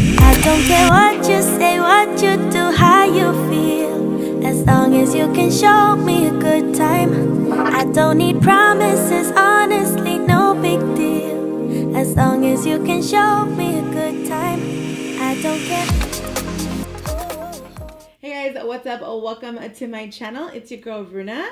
I don't care what you say, what you do, how you feel. As long as you can show me a good time. I don't need promises, honestly, no big deal. As long as you can show me a good time. I don't care. Hey guys, what's up? Welcome to my channel. It's your girl Runa.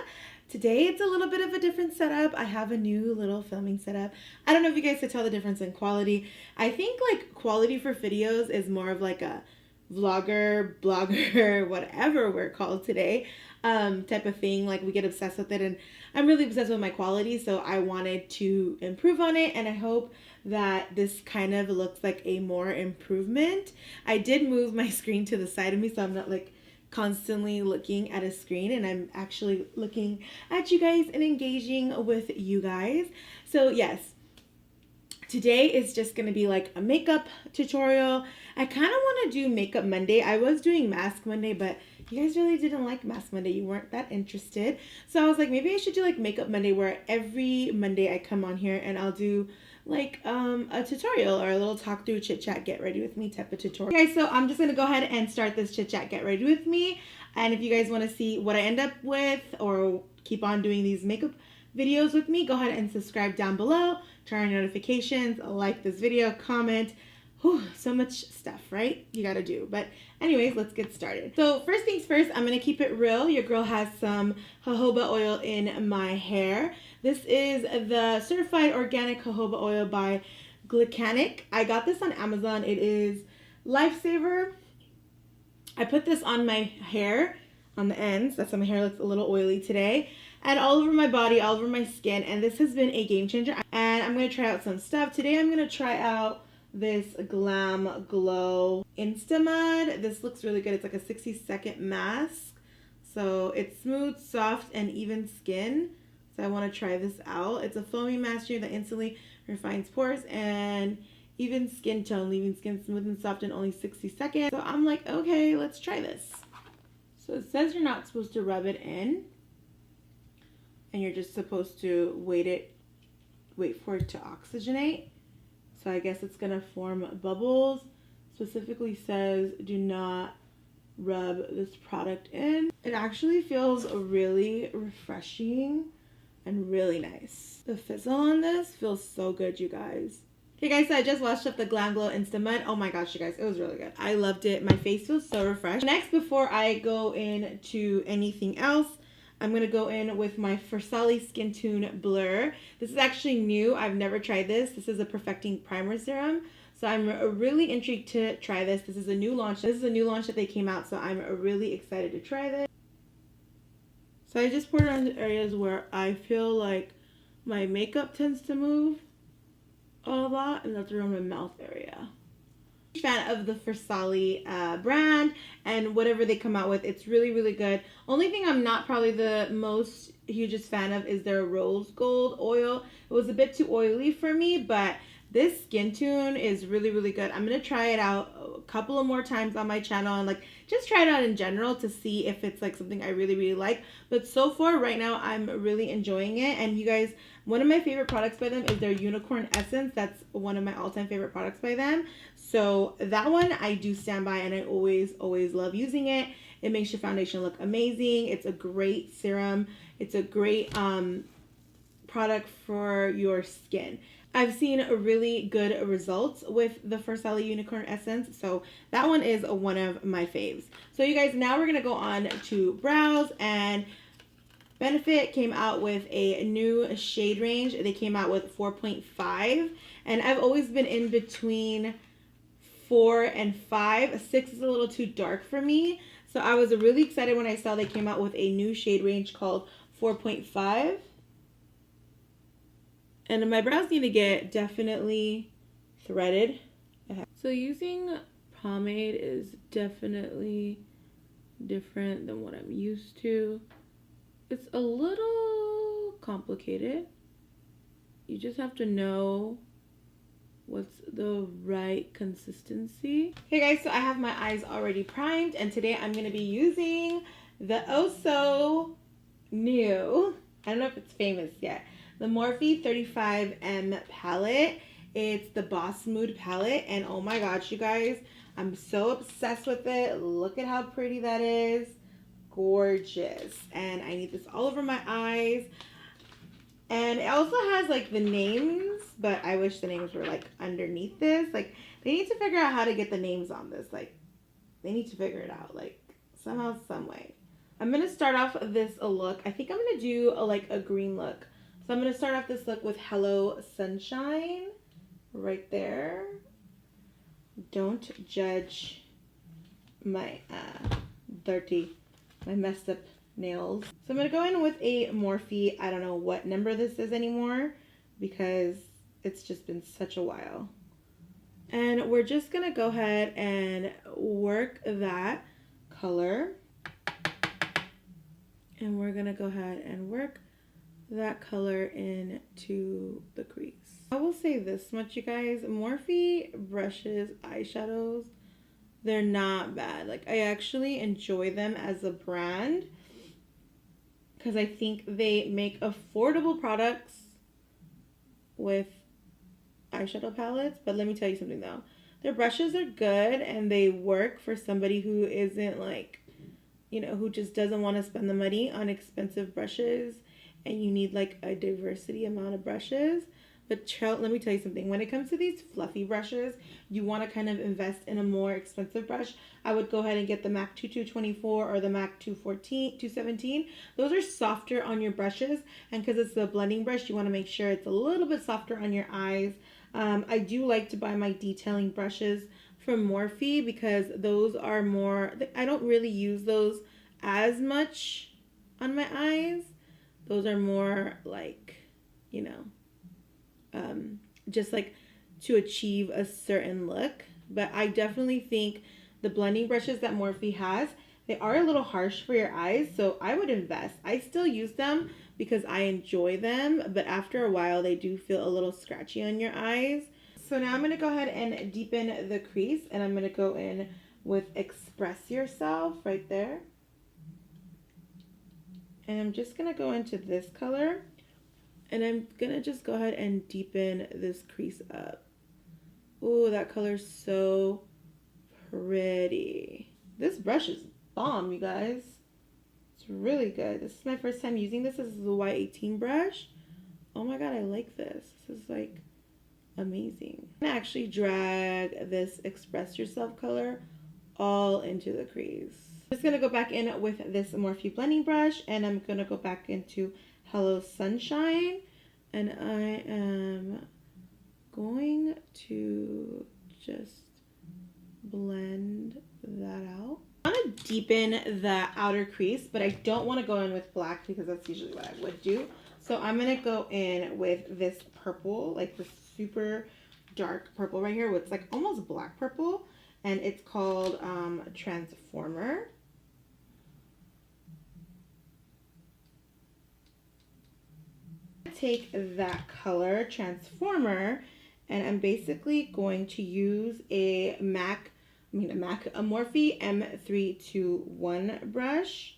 Today it's a little bit of a different setup. I have a new little filming setup. I don't know if you guys could tell the difference in quality. I think like quality for videos is more of like a vlogger, blogger, whatever we're called today, type of thing. Like we get obsessed with it, and I'm really obsessed with my quality, so I wanted to improve on it, and I hope that this kind of looks like a more improvement. I did move my screen to the side of me, so I'm not like constantly looking at a screen, and I'm actually looking at you guys and engaging with you guys. So yes, today is just going to be like a makeup tutorial. I kind of want to do makeup Monday. I was doing mask Monday, but you guys really didn't like mask Monday. You weren't that interested. So I was like, maybe I should do like makeup Monday, where every Monday I come on here and I'll do like a tutorial or a little talk through, chit chat, get ready with me type of tutorial. Okay, so I'm just gonna go ahead and start this chit chat, get ready with me. And if you guys want to see what I end up with or keep on doing these makeup videos with me, go ahead and subscribe down below, turn on notifications, like this video, comment. Whew, so much stuff, right? You gotta do. But anyways, let's get started. So first things first, I'm gonna keep it real. Your girl has some jojoba oil in my hair. This is the certified organic jojoba oil by Glycanic. I got this on Amazon. It is Lifesaver. I put this on my hair, on the ends. That's why my hair looks a little oily today. And all over my body, all over my skin. And this has been a game changer. And I'm going to try out some stuff. Today I'm going to try out this Glam Glow Instamud. This looks really good. It's like a 60-second mask. So it's smooth, soft, and even skin. So I want to try this out. It's a foamy mask that instantly refines pores and even skin tone, leaving skin smooth and soft in only 60 seconds. So I'm like, okay, let's try this. So it says you're not supposed to rub it in, and you're just supposed to wait for it to oxygenate. So I guess it's gonna form bubbles. Specifically says do not rub this product in. It actually feels really refreshing and really nice. The fizzle on this feels so good, you guys. Okay guys, so I just washed up the Glam Glow Instamud. Oh my gosh, you guys, it was really good. I loved it. My face feels so refreshed. Next, before I go into anything else, I'm going to go in with my Versali Skin Tune Blur. This is actually new. I've never tried this. This is a Perfecting Primer Serum. So I'm really intrigued to try this. This is a new launch. This is a new launch that they came out, so I'm really excited to try this. So I just poured it on the areas where I feel like my makeup tends to move a lot, and that's around my mouth area. Fan of the Versali brand and whatever they come out with. It's really, really good. Only thing I'm not probably the most hugest fan of is their rose gold oil. It was a bit too oily for me, but this Skin Tune is really, really good. I'm going to try it out a couple of more times on my channel and like just try it out in general to see if it's like something I really, really like. But so far right now, I'm really enjoying it. And you guys, one of my favorite products by them is their Unicorn Essence. That's one of my all-time favorite products by them. So that one I do stand by, and I always, always love using it. It makes your foundation look amazing. It's a great serum. It's a great product for your skin. I've seen really good results with the Versali Unicorn Essence, so that one is one of my faves. So you guys, now we're going to go on to brows, and Benefit came out with a new shade range. They came out with 4.5, and I've always been in between 4 and 5. 6 is a little too dark for me, so I was really excited when I saw they came out with a new shade range called 4.5. And my brows need to get definitely threaded. So using pomade is definitely different than what I'm used to. It's a little complicated. You just have to know what's the right consistency. Hey guys, so I have my eyes already primed, and today I'm going to be using the oh so new, I don't know if it's famous yet, the Morphe 35M palette. It's the Boss Mood palette, and oh my gosh, you guys, I'm so obsessed with it. Look at how pretty that is. Gorgeous. And I need this all over my eyes. And it also has like the names, but I wish the names were like underneath this. Like they need to figure out how to get the names on this. Like they need to figure it out like somehow, some way. I'm gonna start off this look. I think I'm gonna do a green look. So I'm gonna start off this look with Hello Sunshine right there. Don't judge my my messed up nails. So I'm gonna go in with a Morphe. I don't know what number this is anymore because it's just been such a while. And we're just gonna go ahead and work that color. And we're gonna go ahead and work that color into the crease. I will say this much, you guys, Morphe brushes, eyeshadows, they're not bad. Like I actually enjoy them as a brand because I think they make affordable products with eyeshadow palettes. But let me tell you something though, their brushes are good and they work for somebody who isn't like, you know, who just doesn't want to spend the money on expensive brushes and you need like a diversity amount of brushes. But let me tell you something, when it comes to these fluffy brushes, you want to kind of invest in a more expensive brush. I would go ahead and get the MAC 2224 or the MAC 217. Those are softer on your brushes, and because it's a blending brush, you want to make sure it's a little bit softer on your eyes. I do like to buy my detailing brushes from Morphe because those are more, I don't really use those as much on my eyes. Those are more like, you know, just like to achieve a certain look. But I definitely think the blending brushes that Morphe has, they are a little harsh for your eyes, so I would invest. I still use them because I enjoy them, but after a while they do feel a little scratchy on your eyes. So now I'm going to go ahead and deepen the crease, and I'm going to go in with Express Yourself right there. And I'm just going to go into this color. And I'm going to just go ahead and deepen this crease up. Ooh, that color's so pretty. This brush is bomb, you guys. It's really good. This is my first time using this. This is the Y18 brush. Oh my god, I like this. This is like amazing. I'm going to actually drag this Express Yourself color all into the crease. I'm just going to go back in with this Morphe blending brush, and I'm going to go back into Hello Sunshine, and I am going to just blend that out. I want to deepen the outer crease, but I don't want to go in with black because that's usually what I would do. So I'm going to go in with this purple, like this super dark purple right here. It's like almost black purple, and it's called Transformer. Take that color Transformer, and I'm basically going to use a Morphe M321 brush.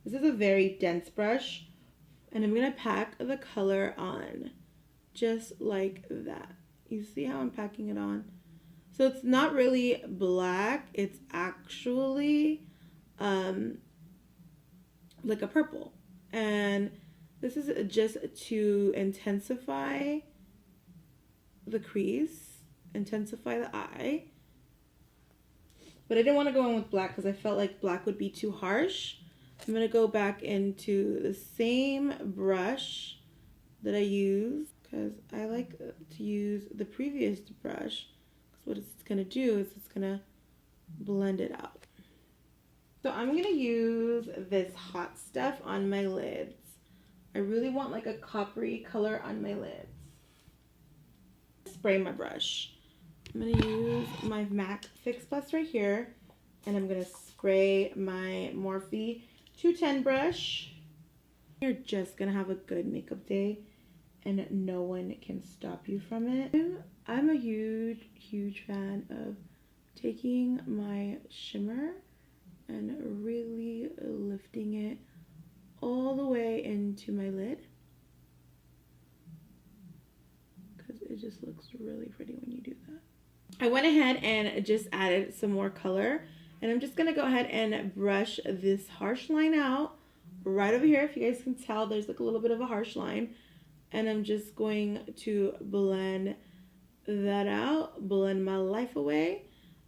This is a very dense brush, and I'm gonna pack the color on just like that. You see how I'm packing it on? So it's not really black, it's actually like a purple, and this is just to intensify the crease, intensify the eye. But I didn't want to go in with black because I felt like black would be too harsh. I'm going to go back into the same brush that I used because I like to use the previous brush. Because what it's going to do is it's going to blend it out. So I'm going to use this Hot Stuff on my lids. I really want like a coppery color on my lids. Spray my brush. I'm going to use my MAC Fix Plus right here, and I'm going to spray my Morphe 210 brush. You're just going to have a good makeup day, and no one can stop you from it. I'm a huge fan of taking my shimmer and really lifting it all the way into my lid because it it just looks really pretty when you do that. I went ahead and just added some more color, and I'm just going to go ahead and brush this harsh line out right over here. If you guys can tell, there's like a little bit of a harsh line, and I'm just going to blend that out, blend my life away.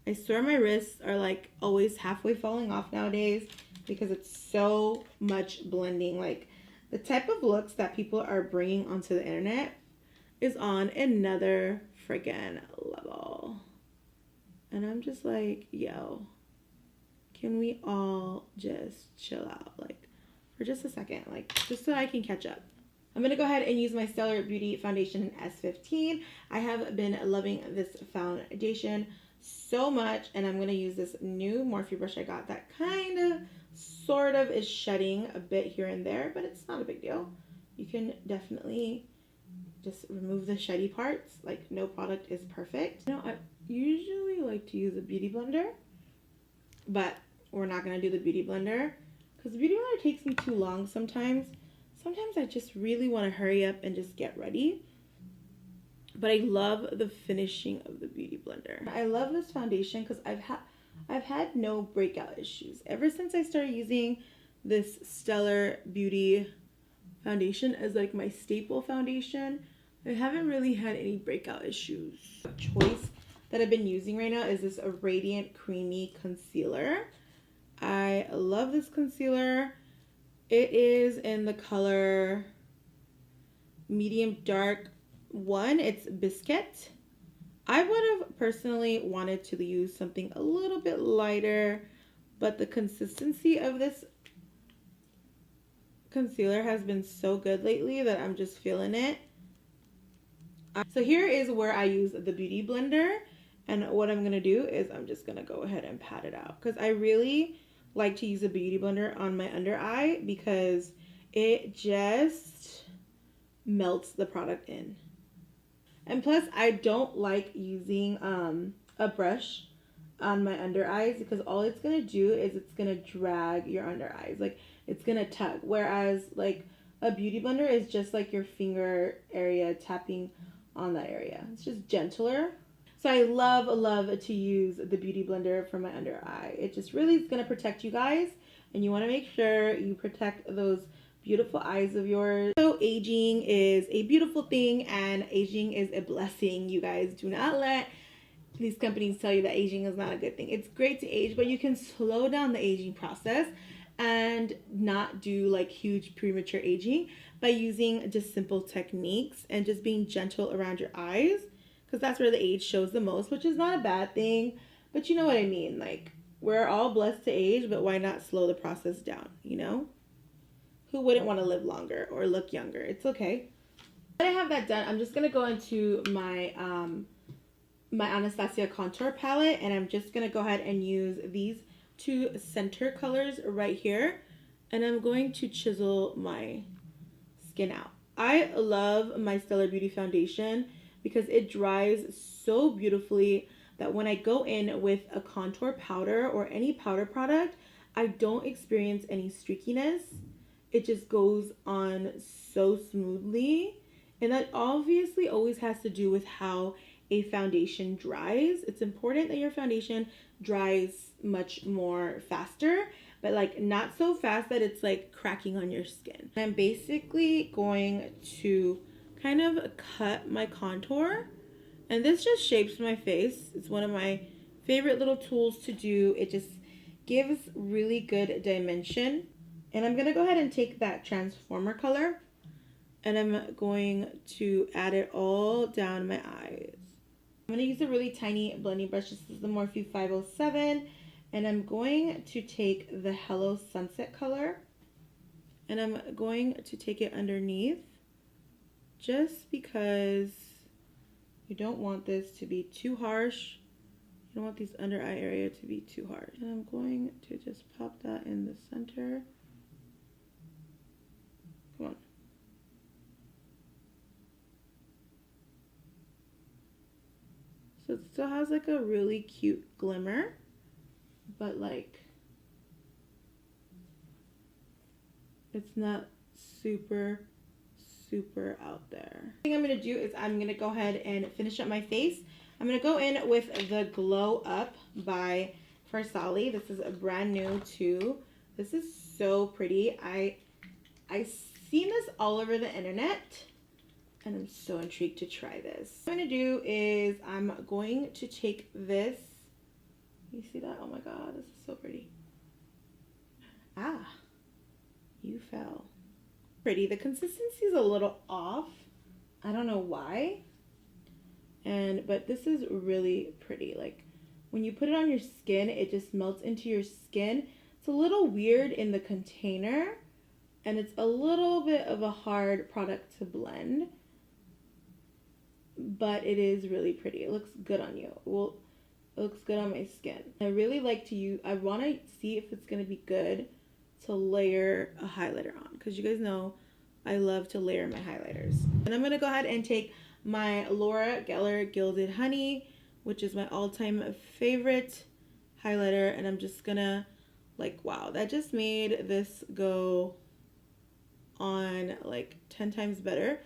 I swear my wrists are like always halfway falling off nowadays because it's so much blending. Like the type of looks that people are bringing onto the internet is on another freaking level. And I'm just like, yo, can we all just chill out like for just a second, like just so I can catch up. I'm going to go ahead and use my Stellar Beauty Foundation in S15. I have been loving this foundation so much, and I'm going to use this new Morphe brush I got that kind of sort of is shedding a bit here and there, but it's not a big deal. You can definitely just remove the sheddy parts. Like, no product is perfect. You know, I usually like to use a beauty blender, but we're not going to do the beauty blender because the beauty blender takes me too long sometimes. Sometimes I just really want to hurry up and just get ready. But I love the finishing of the beauty blender. I love this foundation because I've had no breakout issues. Ever since I started using this Stellar Beauty foundation as like my staple foundation, I haven't really had any breakout issues. The choice that I've been using right now is this Radiant Creamy Concealer. I love this concealer. It is in the color medium dark 1. It's Biscuit. I would have personally wanted to use something a little bit lighter, but the consistency of this concealer has been so good lately that I'm just feeling it. So here is where I use the beauty blender, and what I'm going to do is I'm just going to go ahead and pat it out because I really like to use a beauty blender on my under eye because it just melts the product in. And plus, I don't like using a brush on my under eyes because all it's gonna do is it's gonna drag your under eyes, like it's gonna tug, whereas like a beauty blender is just like your finger area tapping on that area. It's just gentler. So I love to use the beauty blender for my under eye. It just really is going to protect you guys, and you want to make sure you protect those beautiful eyes of yours. So aging is a beautiful thing, and aging is a blessing. You guys, do not let these companies tell you that aging is not a good thing. It's great to age, but you can slow down the aging process and not do like huge premature aging by using just simple techniques and just being gentle around your eyes. Because that's where the age shows the most, which is not a bad thing. But you know what I mean. Like, we're all blessed to age, but why not slow the process down, you know? Who wouldn't want to live longer or look younger? It's okay. When I have that done, I'm just going to go into my my Anastasia contour palette. And I'm just going to go ahead and use these two center colors right here. And I'm going to chisel my skin out. I love my Stellar Beauty foundation because it dries so beautifully that when I go in with a contour powder or any powder product, I don't experience any streakiness. It just goes on so smoothly. And that obviously always has to do with how a foundation dries. It's important that your foundation dries much more faster, but like not so fast that it's like cracking on your skin. I'm basically going to kind of cut my contour, and this just shapes my face. It's one of my favorite little tools to do. It just gives really good dimension. And I'm gonna go ahead and take that transformer color and I'm going to add it all down my eyes. I'm gonna use a really tiny blending brush. This is the Morphe 507, and I'm going to take the Hello Sunset color and I'm going to take it underneath, just because you don't want this to be too harsh. You don't want these under eye area to be too harsh. And I'm going to just pop that in the center. Come on. So it still has like a really cute glimmer, but like it's not super super out there. The thing I'm going to do is I'm going to go ahead and finish up my face. I'm going to go in with the Glow Up by Farsali. This is a brand new too. This is so pretty. I've seen this all over the internet and I'm so intrigued to try this. What I'm going to do is I'm going to take this. You see that? Oh my god, this is so pretty. Ah, you fell. Pretty. The consistency is a little off. I don't know why. But this is really pretty. Like when you put it on your skin, it just melts into your skin. It's a little weird in the container and it's a little bit of a hard product to blend, but it is really pretty. It looks good on you. Well, it looks good on my skin. I really like to use, I want to see if it's going to be good to layer a highlighter on, because you guys know I love to layer my highlighters. And I'm going to go ahead and take my Laura Geller Gilded Honey, which is my all-time favorite highlighter, and I'm just gonna, like, wow, that just made this go on like 10 times better.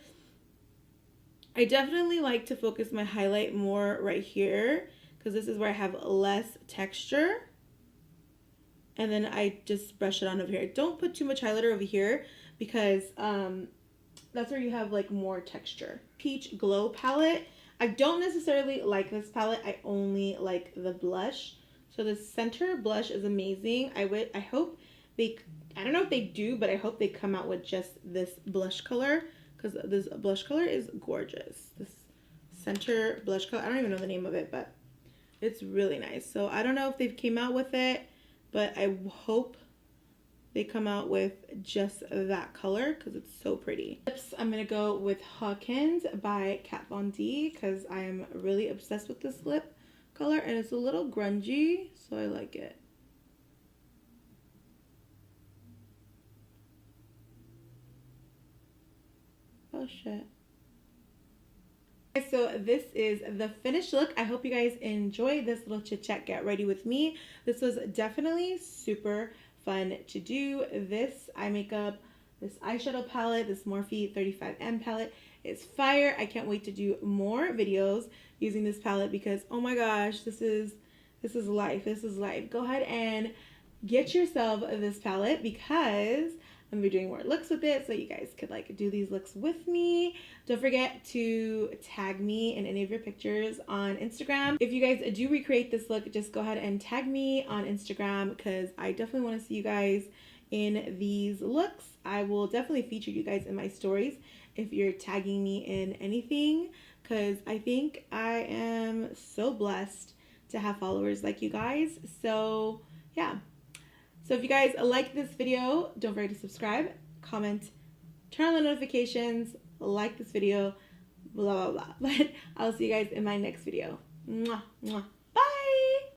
I definitely like to focus my highlight more right here because this is where I have less texture, and then I just brush it on over here. Don't put too much highlighter over here because that's where you have like more texture. Peach Glow palette. I don't necessarily like this palette. I only like the blush. So the center blush is amazing. I hope they, I don't know if they do, but I hope they come out with just this blush color, because this blush color is gorgeous. This center blush color, I don't even know the name of it, but it's really nice. So I don't know if they've came out with it, but I hope they come out with just that color because it's so pretty. Lips, I'm going to go with Hawkins by Kat Von D because I am really obsessed with this lip color and it's a little grungy, so I like it. Oh shit. So this is the finished look. I hope you guys enjoyed this little chit chat get ready with me. This was definitely super fun to do. This eye makeup, this eyeshadow palette, this Morphe 35M palette is fire. I can't wait to do more videos using this palette because oh my gosh, this is life. This is life. Go ahead and get yourself this palette because I'm gonna be doing more looks with it so you guys could like do these looks with me. Don't forget to tag me in any of your pictures on Instagram. If you guys do recreate this look, just go ahead and tag me on Instagram because I definitely want to see you guys in these looks. I will definitely feature you guys in my stories if you're tagging me in anything because I think I am so blessed to have followers like you guys. So yeah. So if you guys like this video, don't forget to subscribe, comment, turn on the notifications, like this video, blah, blah, blah. But I'll see you guys in my next video. Mwah, mwah.